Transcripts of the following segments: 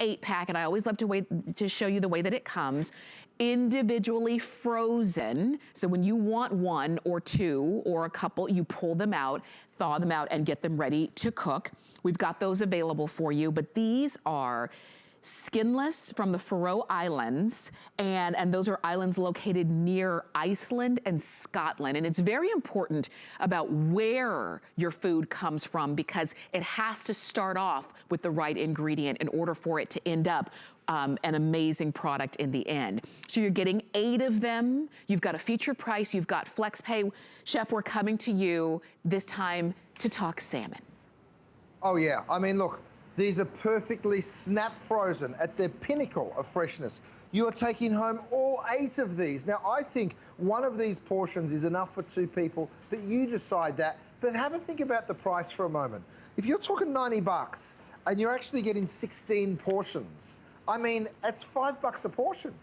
8-pack, and I always love to show you the way that it comes, individually frozen. So when you want one or two or a couple, you pull them out, thaw them out, and get them ready to cook. We've got those available for you, but these are skinless from the Faroe Islands, and those are islands located near Iceland and Scotland. And it's very important about where your food comes from, because it has to start off with the right ingredient in order for it to end up an amazing product in the end. So you're getting 8 of them. You've got a feature price. You've got flex pay. Chef, we're coming to you this time to talk salmon. Oh yeah, I mean, look, these are perfectly snap frozen at their pinnacle of freshness. You are taking home all 8 of these. Now, I think one of these portions is enough for 2 people, but you decide that. But have a think about the price for a moment. If you're talking 90 bucks and you're actually getting 16 portions, I mean, that's $5 a portion.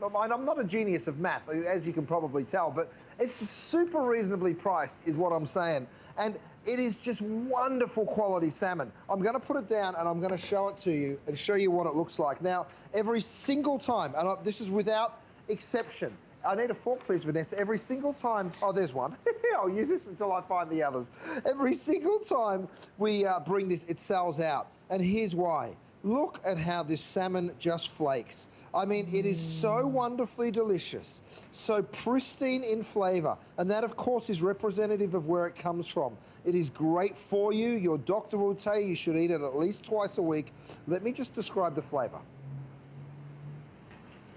I'm not a genius of math, as you can probably tell, but it's super reasonably priced is what I'm saying. And it is just wonderful quality salmon. I'm gonna put it down and I'm gonna show it to you and show you what it looks like. Now, every single time, and this is without exception, I need a fork, please, Vanessa. Every single time, oh, there's one. I'll use this until I find the others. Every single time we bring this, it sells out. And here's why. Look at how this salmon just flakes. I mean, it is so wonderfully delicious, so pristine in flavor, and that, of course, is representative of where it comes from. It is great for you. Your doctor will tell you should eat it at least twice a week. Let me just describe the flavor.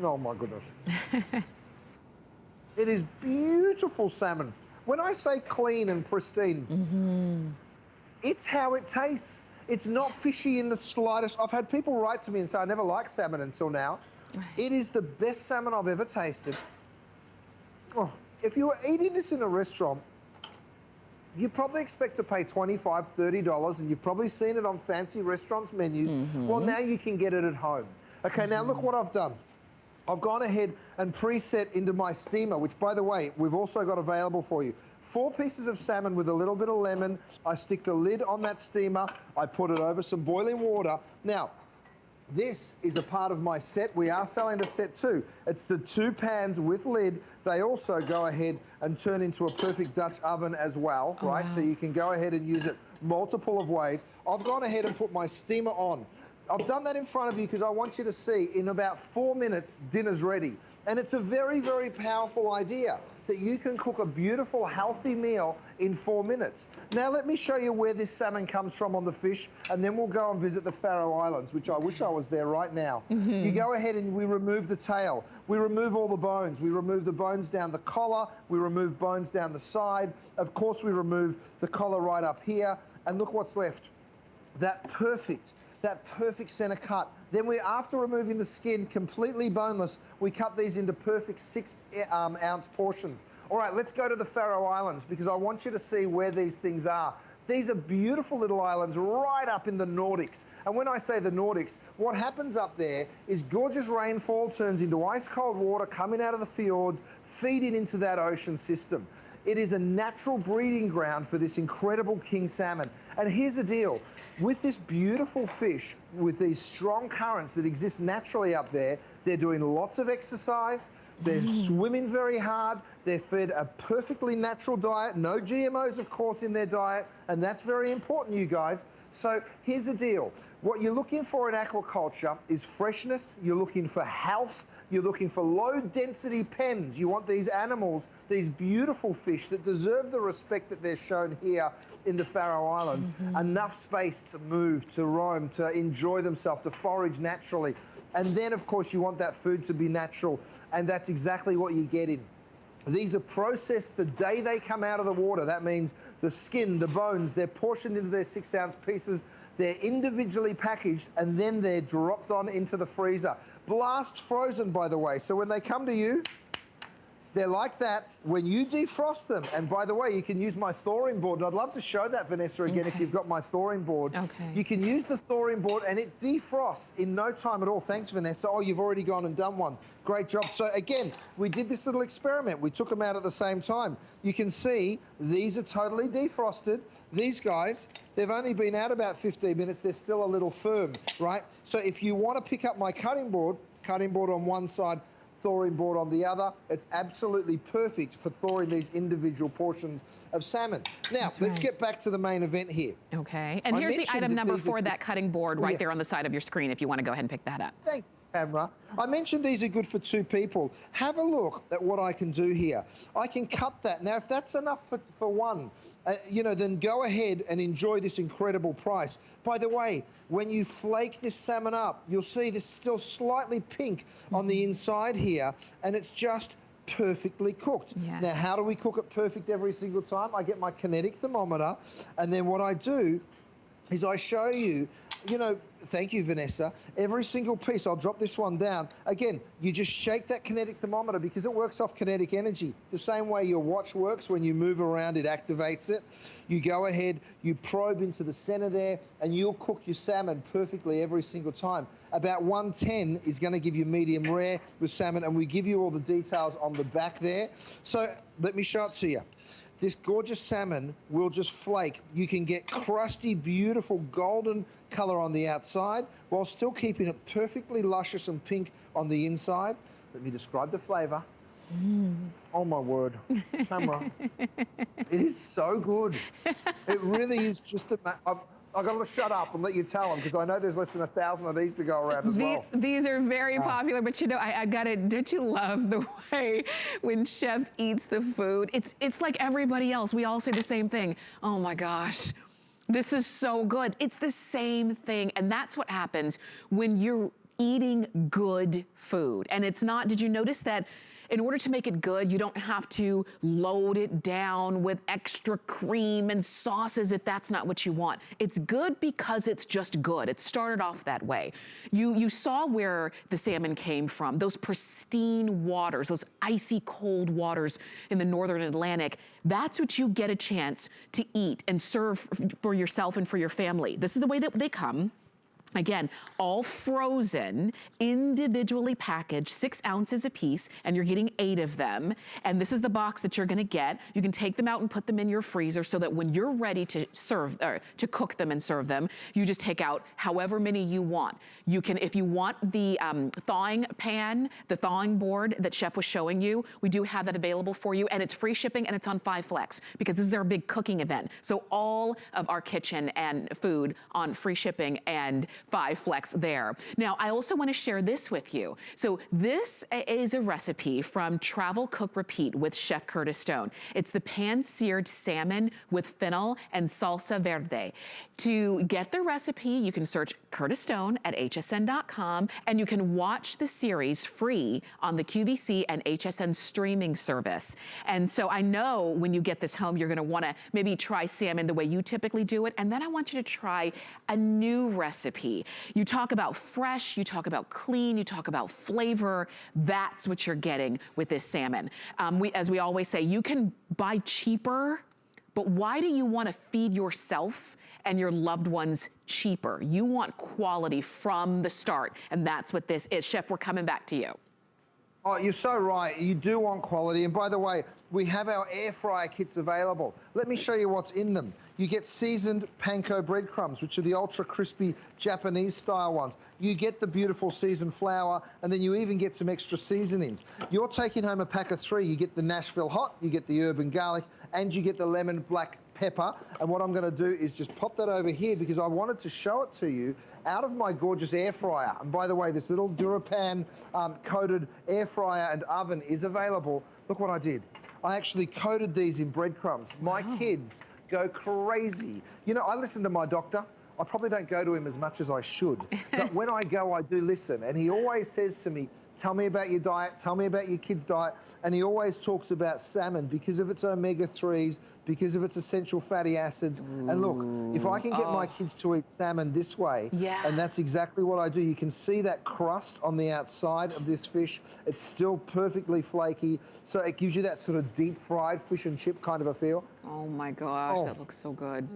Oh, my goodness. It is beautiful salmon. When I say clean and pristine, it's how it tastes. It's not fishy in the slightest. I've had people write to me and say, I never liked salmon until now. Right. It is the best salmon I've ever tasted. Oh, if you were eating this in a restaurant, you probably expect to pay $25, $30, and you've probably seen it on fancy restaurants' menus. Well, now you can get it at home. Okay, now look what I've done. I've gone ahead and preset into my steamer, which, by the way, we've also got available for you. 4 pieces of salmon with a little bit of lemon. I stick the lid on that steamer. I put it over some boiling water. Now, this is a part of my set. We are selling a set too. It's the 2 pans with lid. They also go ahead and turn into a perfect Dutch oven as well, right? Wow. So you can go ahead and use it multiple of ways. I've gone ahead and put my steamer on. I've done that in front of you because I want you to see in about 4 minutes, dinner's ready. And it's a very, very powerful idea that you can cook a beautiful, healthy meal in 4 minutes. Now, let me show you where this salmon comes from on the fish, and then we'll go and visit the Faroe Islands, which I wish I was there right now. You go ahead and we remove the tail. We remove all the bones. We remove the bones down the collar. We remove bones down the side. Of course, we remove the collar right up here. And look what's left. That perfect center cut. Then after removing the skin, completely boneless, we cut these into perfect 6-ounce portions. All right, let's go to the Faroe Islands because I want you to see where these things are. These are beautiful little islands right up in the Nordics. And when I say the Nordics, what happens up there is gorgeous rainfall turns into ice cold water coming out of the fjords, feeding into that ocean system. It is a natural breeding ground for this incredible king salmon. And here's the deal. With this beautiful fish, with these strong currents that exist naturally up there, they're doing lots of exercise, they're swimming very hard, they're fed a perfectly natural diet, no GMOs, of course, in their diet, and that's very important, you guys. So here's the deal. What you're looking for in aquaculture is freshness, you're looking for health, you're looking for low-density pens. You want these animals, these beautiful fish that deserve the respect that they're shown here in the Faroe Islands, enough space to move, to roam, to enjoy themselves, to forage naturally. And then, of course, you want that food to be natural, and that's exactly what you're getting. These are processed the day they come out of the water. That means the skin, the bones, they're portioned into their 6-ounce pieces. They're individually packaged, and then they're dropped on into the freezer. Blast frozen, by the way. So when they come to you, they're like that. When you defrost them, and by the way, you can use my thawing board, and I'd love to show that, Vanessa, again, if you've got my thawing board. You can use the thawing board, and it defrosts in no time at all. Thanks, Vanessa. Oh, you've already gone and done one. Great job. So again, we did this little experiment. We took them out at the same time. You can see these are totally defrosted. These guys, they've only been out about 15 minutes. They're still a little firm, right? So if you want to pick up my cutting board on one side, thawing board on the other, it's absolutely perfect for thawing these individual portions of salmon. Now, let's get back to the main event here. Okay, and here's the item number for that cutting board right there on the side of your screen if you want to go ahead and pick that up. Thank you, Tamara. I mentioned these are good for 2 people. Have a look at what I can do here. I can cut that. Now, if that's enough for one, you know, then go ahead and enjoy this incredible price. By the way, when you flake this salmon up, you'll see this still slightly pink on the inside here, and it's just perfectly cooked. Yes. Now, how do we cook it perfect every single time? I get my kinetic thermometer, and then what I do is I show you, you know, thank you, Vanessa. Every single piece, I'll drop this one down. Again, you just shake that kinetic thermometer because it works off kinetic energy. The same way your watch works, when you move around, it activates it. You go ahead, you probe into the center there, and you'll cook your salmon perfectly every single time. About 110 is going to give you medium rare with salmon, and we give you all the details on the back there. So let me show it to you. This gorgeous salmon will just flake. You can get crusty, beautiful golden color on the outside while still keeping it perfectly luscious and pink on the inside. Let me describe the flavor. Oh my word, Tamara. It is so good. It really is just I've got to shut up and let you tell them because I know there's less than 1,000 of these to go around as well. These are very popular, but you know, I got it. Don't you love the way when Chef eats the food? It's like everybody else. We all say the same thing. Oh my gosh, this is so good. It's the same thing, and that's what happens when you're eating good food. And it's not, did you notice that in order to make it good, you don't have to load it down with extra cream and sauces if that's not what you want. It's good because it's just good. It started off that way. You saw where the salmon came from, those pristine waters, those icy cold waters in the northern Atlantic. That's what you get a chance to eat and serve for yourself and for your family. This is the way that they come. Again, all frozen, individually packaged, 6 ounces a piece, and you're getting 8 of them. And this is the box that you're gonna get. You can take them out and put them in your freezer so that when you're ready to serve, or to cook them and serve them, you just take out however many you want. You can, if you want the thawing pan, the thawing board that Chef was showing you, we do have that available for you, and it's free shipping and it's on 5 Flex because this is our big cooking event. So all of our kitchen and food on free shipping and 5 Flex there. Now, I also want to share this with you. So this is a recipe from Travel Cook Repeat with Chef Curtis Stone. It's the pan-seared salmon with fennel and salsa verde. To get the recipe, you can search Curtis Stone at hsn.com, and you can watch the series free on the QVC and HSN streaming service. And so I know when you get this home, you're going to want to maybe try salmon the way you typically do it, and then I want you to try a new recipe. You talk about fresh, you talk about clean, you talk about flavor. That's what you're getting with this salmon. As we always say, you can buy cheaper, but why do you want to feed yourself and your loved ones cheaper? You want quality from the start, and that's what this is. Chef, we're coming back to you. Oh, you're so right. You do want quality. And by the way, we have our air fryer kits available. Let me show you what's in them. You get seasoned panko breadcrumbs, which are the ultra crispy Japanese style ones. You get the beautiful seasoned flour, and then you even get some extra seasonings. You're taking home a pack of 3. You get the Nashville hot, you get the urban garlic, and you get the lemon black pepper. And what I'm going to do is just pop that over here because I wanted to show it to you out of my gorgeous air fryer. And by the way, this little Durapan coated air fryer and oven is available. Look what I did. I actually coated these in breadcrumbs. My kids go crazy. You know, I listen to my doctor. I probably don't go to him as much as I should. But when I go, I do listen. And he always says to me, tell me about your diet, tell me about your kids' diet. And he always talks about salmon because of its omega-3s, because of its essential fatty acids. And look, if I can get my kids to eat salmon this way, and that's exactly what I do. You can see that crust on the outside of this fish. It's still perfectly flaky. So it gives you that sort of deep fried fish and chip kind of a feel. Oh my gosh, that looks so good.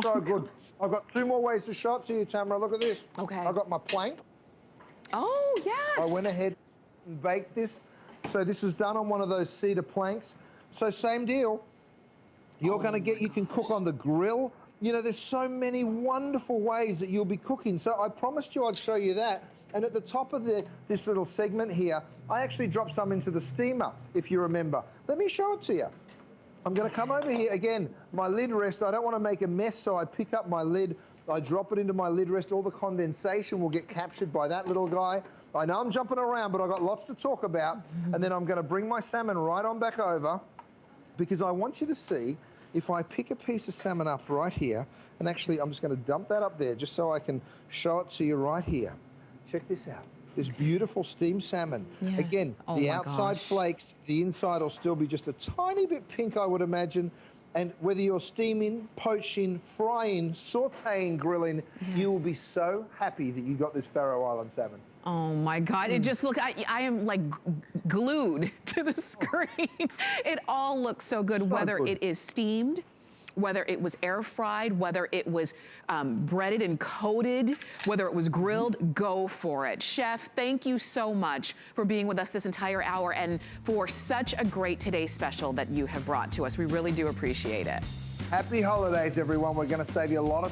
So good. I've got 2 more ways to show it to you, Tamara. Look at this. Okay. I've got my plank. Oh, yes. I went ahead and baked this. So this is done on one of those cedar planks. So same deal. You're going to get, you can cook on the grill. You know, there's so many wonderful ways that you'll be cooking. So I promised you I'd show you that. And at the top of this little segment here, I actually dropped some into the steamer, if you remember. Let me show it to you. I'm going to come over here. Again, my lid rest, I don't want to make a mess, so I pick up my lid, I drop it into my lid rest. All the condensation will get captured by that little guy. I know I'm jumping around, but I've got lots to talk about. And then I'm going to bring my salmon right on back over, because I want you to see, if I pick a piece of salmon up right here, and actually I'm just going to dump that up there just so I can show it to you right here. Check this out. This beautiful steamed salmon. Yes. Again, the outside flakes, the inside will still be just a tiny bit pink, I would imagine. And whether you're steaming, poaching, frying, sauteing, grilling, you will be so happy that you got this Faroe Island salmon. Oh my God, it just look, I am like glued to the screen. It all looks so good, whether it is steamed, whether it was air fried, whether it was breaded and coated, whether it was grilled, go for it. Chef, thank you so much for being with us this entire hour and for such a great Today Special that you have brought to us. We really do appreciate it. Happy holidays, everyone. We're going to save you a lot of